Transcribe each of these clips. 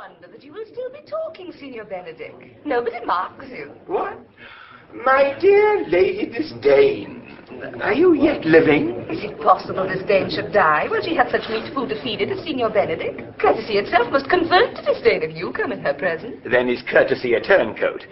wonder that you will still be talking, Signor Benedick. Nobody marks you. What? My dear Lady Disdain, are you yet living? Is it possible Disdain should die? Well, she had such meat food to feed it as Signor Benedick. Courtesy itself must convert to Disdain if you come in her presence. Then is courtesy a turncoat?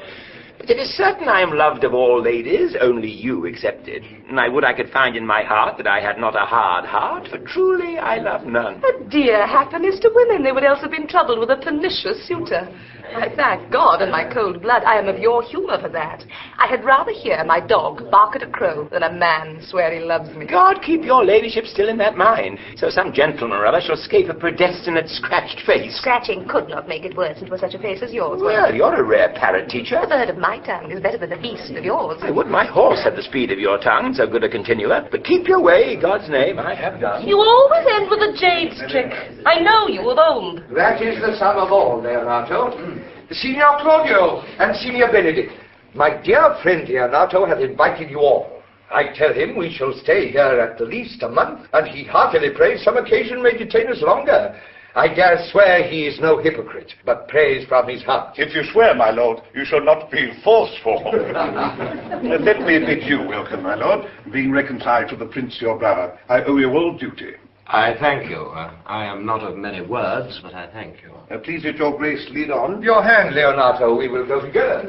But it is certain I am loved of all ladies, only you excepted. And I would I could find in my heart that I had not a hard heart, for truly I love none. A dear happiness to women, they would else have been troubled with a pernicious suitor. I thank God in my cold blood I am of your humour for that. I had rather hear my dog bark at a crow than a man swear he loves me. God keep your ladyship still in that mind, so some gentleman or other shall scape a predestinate scratched face. Scratching could not make it worse, it was such a face as yours. Well, you're a rare parrot teacher. The bird of my tongue is better than the beast of yours. I would my horse had the speed of your tongue, so good a continuer. But keep your way, God's name, I have done. You always end with a jade's trick. I know you of old. That is the sum of all, Leonato. Signor Claudio and Signor Benedick, my dear friend Leonato has invited you all. I tell him we shall stay here at the least a month, and he heartily prays some occasion may detain us longer. I dare swear he is no hypocrite, but prays from his heart. If you swear, my lord, you shall not feel forceful. Let me bid you welcome, my lord. Being reconciled to the prince your brother, I owe you all duty. I thank you. I am not of many words, but I thank you. Please let your grace lead on. Your hand, Leonato, we will go together.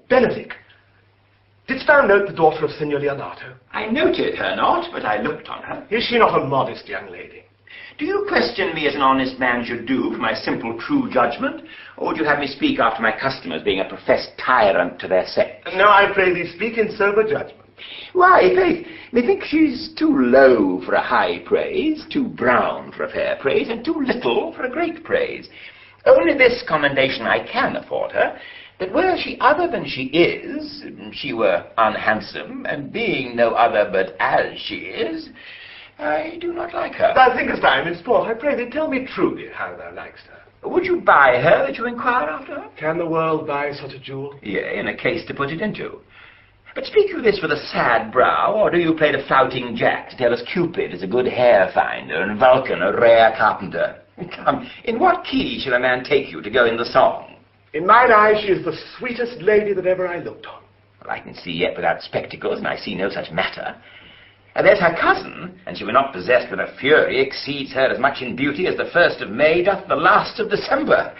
Benedick, didst thou note the daughter of Signor Leonato? I noted her not, but I looked on her. Is she not a modest young lady? Do you question me as an honest man should do for my simple true judgment, or would you have me speak after my customers, being a professed tyrant to their sex? No, I pray thee, speak in sober judgment. Why, faith, methinks she's too low for a high praise, too brown for a fair praise, and too little for a great praise. Only this commendation I can afford her, that were she other than she is, she were unhandsome, and being no other but as she is, I do not like her. Thou thinkest I am in sport. I pray thee, tell me truly how thou likest her. Would you buy her that you inquire after her? Can the world buy such a jewel? Yea, in a case to put it into. But speak you this with a sad brow, or do you play the flouting jack to tell us Cupid is a good hair finder, and Vulcan a rare carpenter? Come, in what key shall a man take you to go in the song? In mine eyes she is the sweetest lady that ever I looked on. Well, I can see yet without spectacles, and I see no such matter. And there's her cousin, and she were not possessed with a fury, exceeds her as much in beauty as the 1st of May doth the last of December.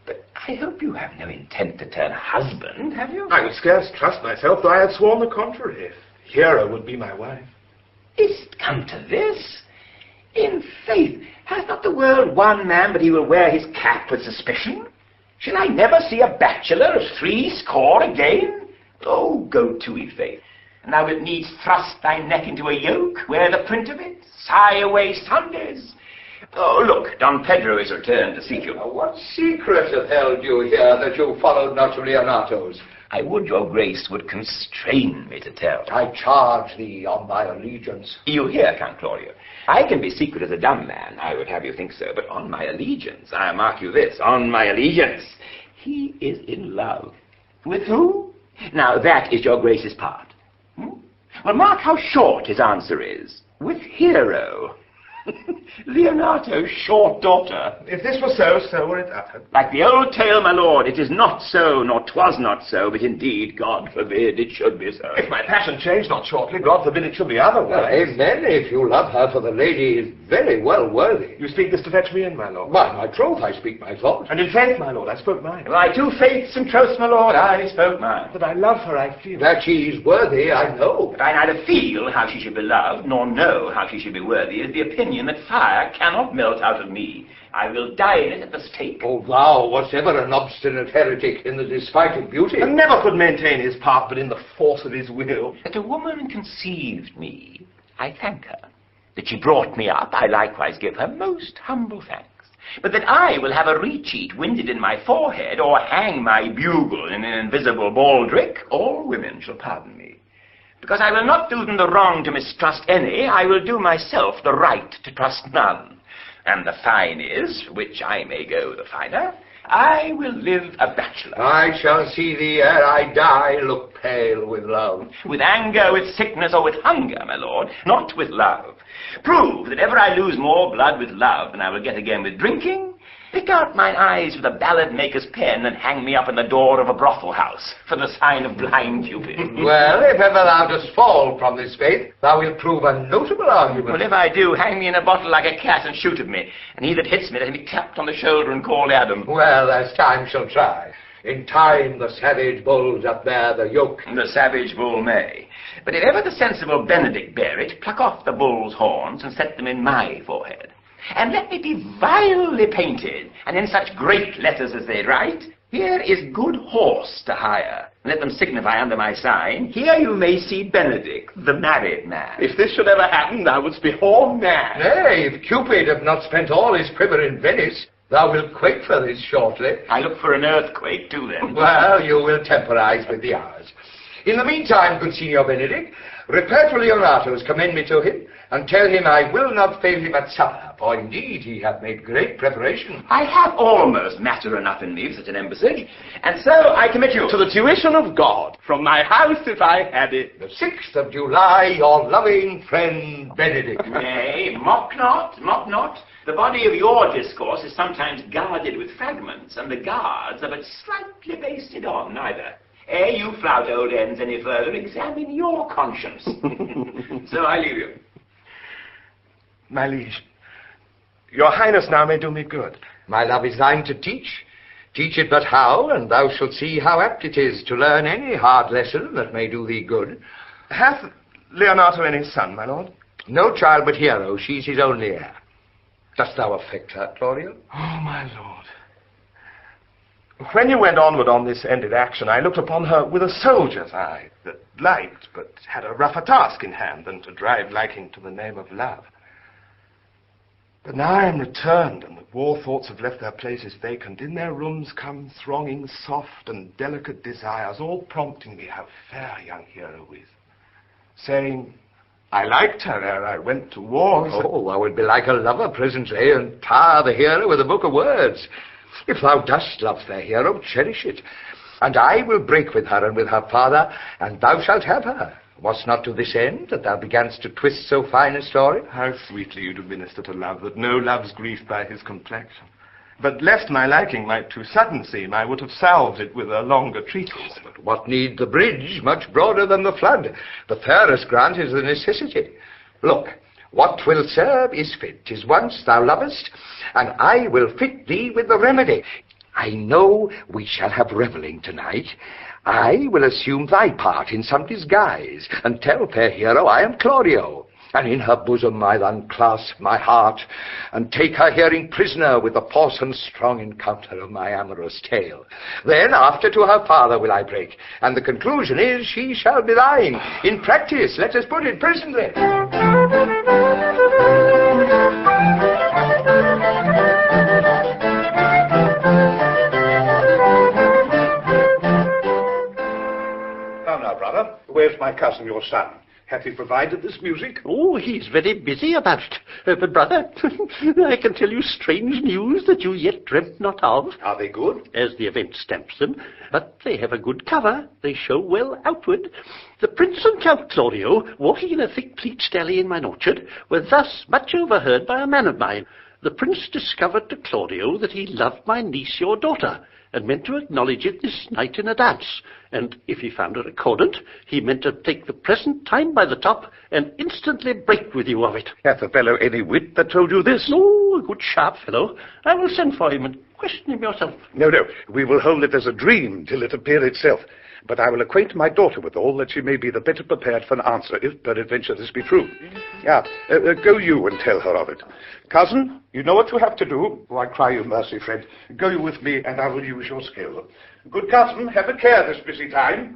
But I hope you have no intent to turn husband, have you? I would scarce trust myself, though I had sworn the contrary, if Hero would be my wife. Is it come to this? In faith, hath not the world one man, but he will wear his cap with suspicion? Shall I never see a bachelor of 60 again? Oh, go to, i' faith. And thou wilt needs thrust thy neck into a yoke, wear the print of it, sigh away Sundays. Oh, look, Don Pedro is returned to seek you. What secret hath held you here that you followed not to Leonato's? I would your grace would constrain me to tell. I charge thee on my allegiance. You hear, Count Claudio. I can be secret as a dumb man, I would have you think so, but on my allegiance, I mark you this, on my allegiance, he is in love. With who? Now, that is your grace's part. Well, mark how short his answer is. With Hero. Leonato's short daughter. If this were so, so were it uttered. Like the old tale, my lord, it is not so, nor 'twas not so, but indeed, God forbid, it should be so. If my passion change not shortly, God forbid it should be otherwise. Amen, if you love her, for the lady is very well worthy. You speak this to fetch me in, my lord. By my troth, I speak my thought. And in faith, my lord, I spoke mine. By 2 faiths and troths, my lord, I spoke mine. That I love her, I feel. That she is worthy, I know. But I neither feel how she should be loved, nor know how she should be worthy, is the opinion that fire cannot melt out of me. I will die in it at the stake. Oh, thou wast ever an obstinate heretic in the despite of beauty. And never could maintain his part but in the force of his will. That a woman conceived me, I thank her. That she brought me up, I likewise give her most humble thanks. But that I will have a recheat winded in my forehead, or hang my bugle in an invisible baldric, all women shall pardon me. Because I will not do them the wrong to mistrust any, I will do myself the right to trust none. And the fine is, which I may go the finer, I will live a bachelor. I shall see thee ere I die look pale with love. With anger, with sickness, or with hunger, my lord, not with love. Prove that ever I lose more blood with love than I will get again with drinking. Pick out mine eyes with a ballad-maker's pen and hang me up in the door of a brothel house for the sign of blind Cupid. Well, if ever thou dost fall from this faith, thou wilt prove a notable argument. Well, if I do, hang me in a bottle like a cat and shoot at me, and he that hits me let him be tapped on the shoulder and called Adam. Well, as time shall try. In time the savage bull doth bear the yoke. The savage bull may. But if ever the sensible Benedick bear it, pluck off the bull's horns and set them in my forehead. And let me be vilely painted, and in such great letters as they write, here is good horse to hire. And let them signify under my sign, here you may see Benedick, the married man. If this should ever happen, thou wouldst be all mad. Nay, if Cupid have not spent all his quiver in Venice, thou wilt quake for this shortly. I look for an earthquake too, then. Well, you will temporize with the hours. In the meantime, good Signor Benedick, repair to Leonato's, commend me to him, and tell him I will not fail him at supper, for indeed he hath made great preparation. I have almost matter enough in me for such an embassage, and so I commit you To the tuition of God, from my house if I had it. The 6th of July, your loving friend Benedick. Nay, mock not, mock not. The body of your discourse is sometimes guarded with fragments, and the guards are but slightly basted on neither. Ere you flout old ends any further, examine your conscience. So I leave you. My liege, your highness now may do me good. My love is thine to teach. Teach it but how, and thou shalt see how apt it is to learn any hard lesson that may do thee good. Hath Leonato any son, my lord? No child but Hero, she's his only heir. Dost thou affect her, Claudio? Oh, my lord. When you went onward on this ended action, I looked upon her with a soldier's eye that liked, but had a rougher task in hand than to drive liking to the name of love. But now I am returned, and the war thoughts have left their places vacant. In their rooms come thronging soft and delicate desires, all prompting me how fair young Hero is, saying, I liked her ere I went to war. Oh, thou would be like a lover presently, and tar the hero with a book of words. If thou dost love fair Hero, cherish it, and I will break with her and with her father, and thou shalt have her. Was not to this end that thou beganst to twist so fine a story? How sweetly you do minister to love, that no love's grief by his complexion. But lest my liking might too sudden seem, I would have salved it with a longer treatise. But what need the bridge, much broader than the flood? The fairest grant is the necessity. Look, what will serve is fit. 'Tis once thou lovest, and I will fit thee with the remedy. I know we shall have revelling tonight. I will assume thy part in some disguise, and tell fair Hero I am Claudio, and in her bosom I'll unclasp my heart, and take her hearing prisoner with the force and strong encounter of my amorous tale. Then after to her father will I break, and the conclusion is she shall be thine. In practice, let us put it presently. Brother, where's my cousin, your son? Hath he provided this music? Oh, he's very busy about it. But, brother, I can tell you strange news that you yet dreamt not of. Are they good? As the event stamps them. But they have a good cover. They show well outward. The Prince and Count Claudio, walking in a thick pleached alley in mine orchard, were thus much overheard by a man of mine. The Prince discovered to Claudio that he loved my niece, your daughter, and meant to acknowledge it this night in a dance. And if he found her accordant, he meant to take the present time by the top and instantly break with you of it. Hath the fellow any wit that told you this? Oh, a good sharp fellow. I will send for him and question him yourself. No, we will hold it as a dream till it appear itself. But I will acquaint my daughter with all, that she may be the better prepared for an answer, if peradventure this be true. Go you and tell her of it. Cousin, you know what you have to do. Oh, I cry you mercy, friend. Go you with me, and I will use your skill. Good cousin, have a care this busy time.